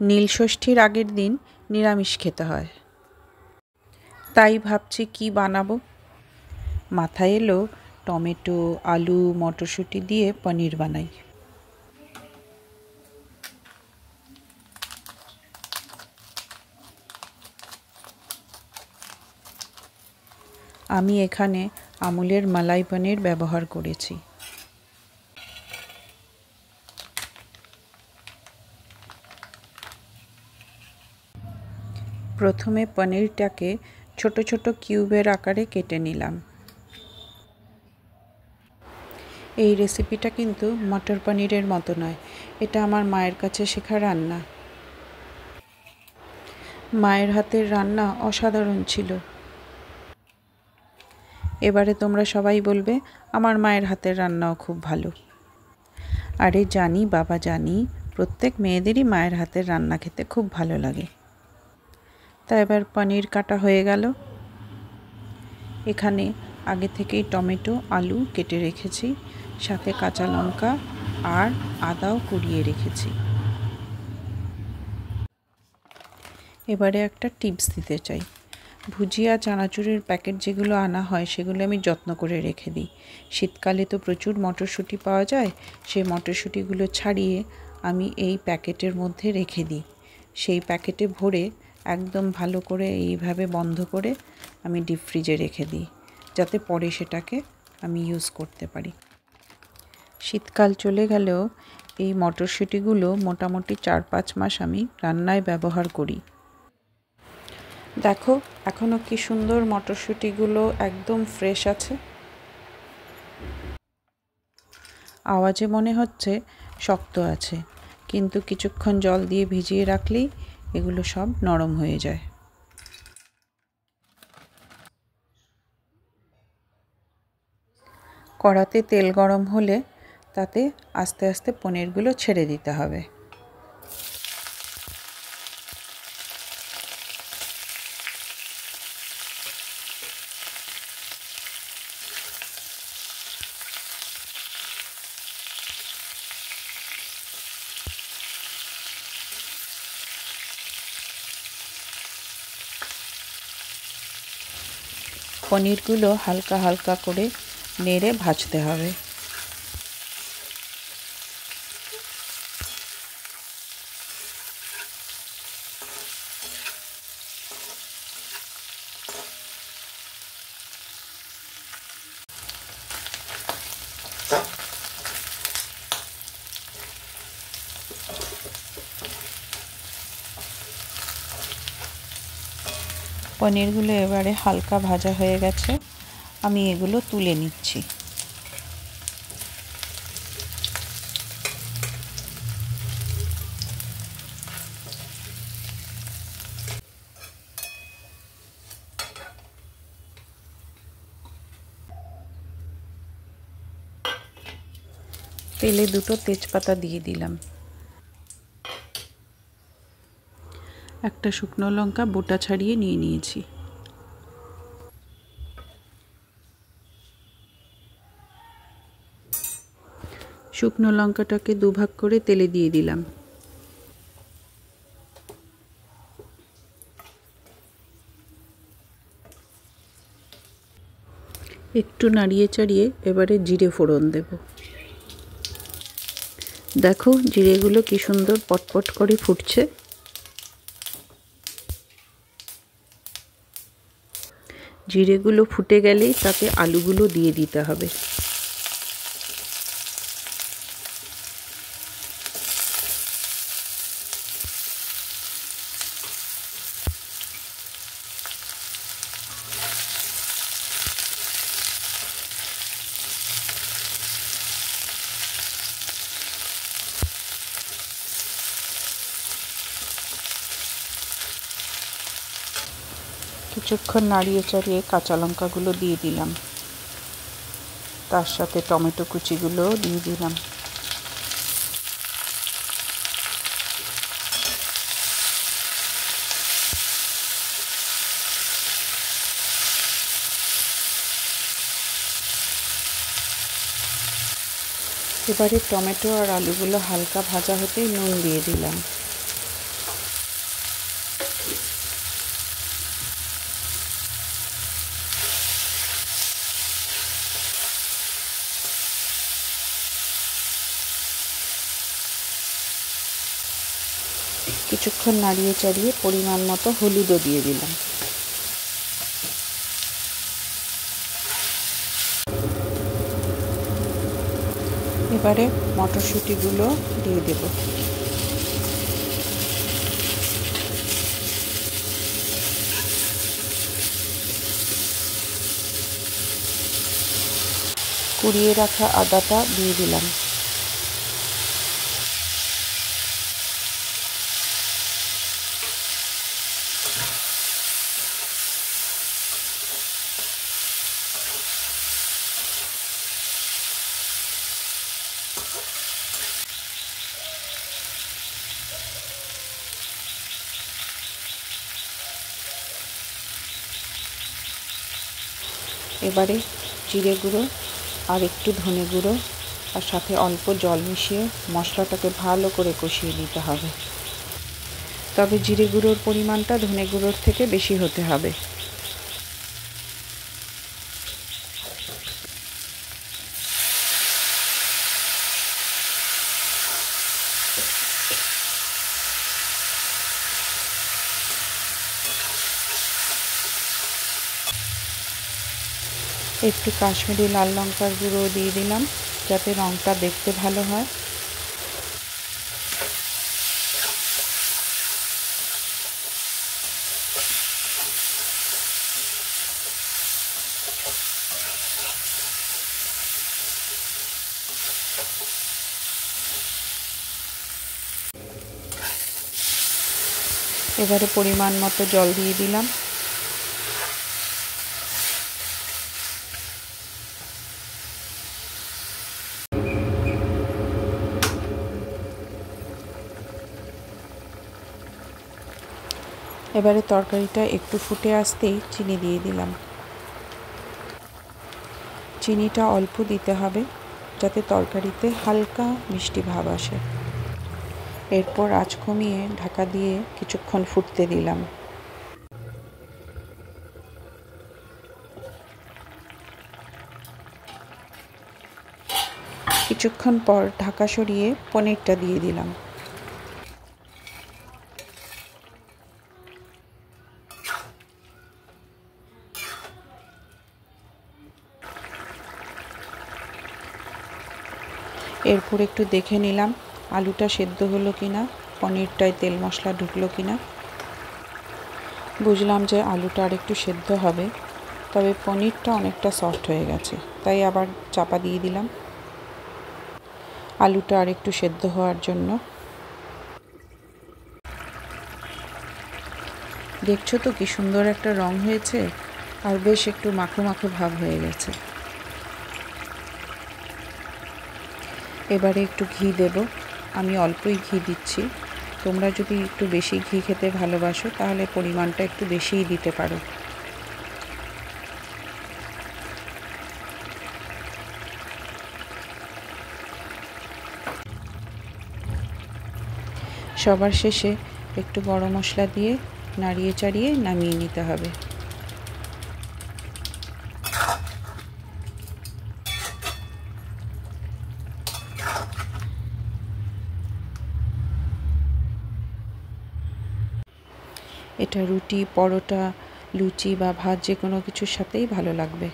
নীল ষষ্ঠীর আগের দিন নিরামিষ খেতে হয়, তাই ভাবছি কি বানাবো। মাথায় এলো টমেটো, আলু, মটরশুঁটি দিয়ে পনির বানাই। আমি এখানে আমুলের মালাই পনির ব্যবহার করেছি। প্রথমে পনিরটাকে ছোট ছোট কিউবের আকারে কেটে নিলাম। এই রেসিপিটা কিন্তু মটর পনিরের মতো নয়, এটা আমার মায়ের কাছে শেখা রান্না। মায়ের হাতের রান্না অসাধারণ ছিল। এবারে তোমরা সবাই বলবে আমার মায়ের হাতের রান্নাও খুব ভালো। আরে জানি বাবা, জানি প্রত্যেক মেয়েদেরই মায়ের হাতের রান্না খেতে খুব ভালো লাগে। তা এবার পনির কাটা হয়ে গেল। এখানে আগে থেকেই টমেটো, আলু কেটে রেখেছি, সাথে কাঁচা লঙ্কা আর আদাও কুড়িয়ে রেখেছি। এবারে একটা টিপস দিতে চাই। ভুজিয়া, চানাচুরের প্যাকেট যেগুলো আনা হয় সেগুলো আমি যত্ন করে রেখে দিই। শীতকালে তো প্রচুর মটরশুঁটি পাওয়া যায়, সেই মটরশুঁটিগুলো ছাড়িয়ে আমি এই প্যাকেটের মধ্যে রেখে দিই। সেই প্যাকেটে ভরে একদম ভালো করে এইভাবে বন্ধ করে আমি ডিপ ফ্রিজে রেখে দিই, যাতে পরে সেটাকে আমি ইউজ করতে পারি। শীতকাল চলে গেলেও এই মটরশুঁটিগুলো মোটামুটি 4-5 মাস আমি রান্নায় ব্যবহার করি। দেখো এখনো কি সুন্দর মটরশুঁটিগুলো একদম ফ্রেশ আছে। আওয়াজে মনে হচ্ছে শক্ত আছে, কিন্তু কিছুক্ষণ জল দিয়ে ভিজিয়ে রাখলেই এগুলো সব নরম হয়ে যায়। কড়াতে তেল গরম হলে তাতে আস্তে আস্তে পনিরগুলো ছেড়ে দিতে হবে। পনিরগুলো হালকা হালকা করে নেড়ে ভাজতে হবে। পনিরগুলো এবারে হালকা ভাজা হয়ে গেছে, আমি এগুলো তুলে নিচ্ছি। তেলে 2টো তেজপাতা দিয়ে দিলাম, একটা শুকনো লঙ্কা বোটা ছাড়িয়ে নিয়ে নিয়েছি। শুকনো লঙ্কাটাকে 2 ভাগ করে তেলে দিয়ে দিলাম। একটু নাড়িয়ে চাড়িয়ে এবারে জিরে ফোড়ন দেব। দেখো জিরেগুলো কি সুন্দর পটপট করে ফুটছে। জিরেগুলো ফুটে গেলেই তাতে আলুগুলো দিয়ে দিতে হবে। কিছুক্ষণ নাড়িয়ে চাড়িয়ে কাঁচা লঙ্কাগুলো দিয়ে দিলাম, তার সাথে টমেটো কুচিগুলোও দিয়ে দিলাম। এবারে টমেটো আর আলুগুলো হালকা ভাজা হতেই নুন দিয়ে দিলাম। কিছুক্ষণ নাড়িয়ে চাড়িয়ে পরিমাণ মতো হলুদও দিয়ে দিলাম। এবারে মটরশুঁটিগুলো দিয়ে দেব। কুড়িয়ে রাখা আদাটা দিয়ে দিলাম। এবারে জিরে গুঁড়ো আর একটু ধনে গুঁড়ো আর সাথে অল্প জল মিশিয়ে মশলাটাকে ভালো করে কষিয়ে নিতে হবে। তবে জিরে গুঁড়োর পরিমাণটা ধনে গুঁড়োর থেকে বেশি হতে হবে। একটু কাশ্মীরি লাল লঙ্কার গুঁড়ো দিয়ে দিলাম যাতে রঙটা দেখতে ভালো হয়। এবারে পরিমাণ মতো জল দিয়ে দিলাম। এবারে তরকারিটা একটু ফুটে আসতেই চিনি দিয়ে দিলাম। চিনিটা অল্প দিতে হবে যাতে তরকারিতে হালকা মিষ্টি ভাব আসে। এরপর আঁচ কমিয়ে ঢাকা দিয়ে কিছুক্ষণ ফুটতে দিলাম। কিছুক্ষণ পর ঢাকা সরিয়ে পনিরটা দিয়ে দিলাম। এরপর একটু দেখে নিলাম আলুটা সেদ্ধ হলো কিনা, পনিরটায় তেল মশলা ঢুকলো কিনা। বুঝলাম যে আলুটা আর একটু সেদ্ধ হবে, তবে পনিরটা অনেকটা সফট হয়ে গেছে, তাই আবার চাপা দিয়ে দিলাম আলুটা আর একটু সেদ্ধ হওয়ার জন্য। দেখছো তো কি সুন্দর একটা রং হয়েছে, আর বেশ একটু মাখো মাখো ভাব হয়ে গেছে। এবারে একটু ঘি দেব। আমি অল্পই ঘি দিচ্ছি, তোমরা যদি একটু বেশি ঘি খেতে ভালোবাসো তাহলে পরিমাণটা একটু বেশিই দিতে পারো। সবার শেষে একটু গরম মশলা দিয়ে নাড়িয়ে চাড়িয়ে নামিয়ে নিতে হবে। এটা রুটি, পরোটা, লুচি বা ভাত যে কোনো কিছুর সাথেই ভালো লাগবে।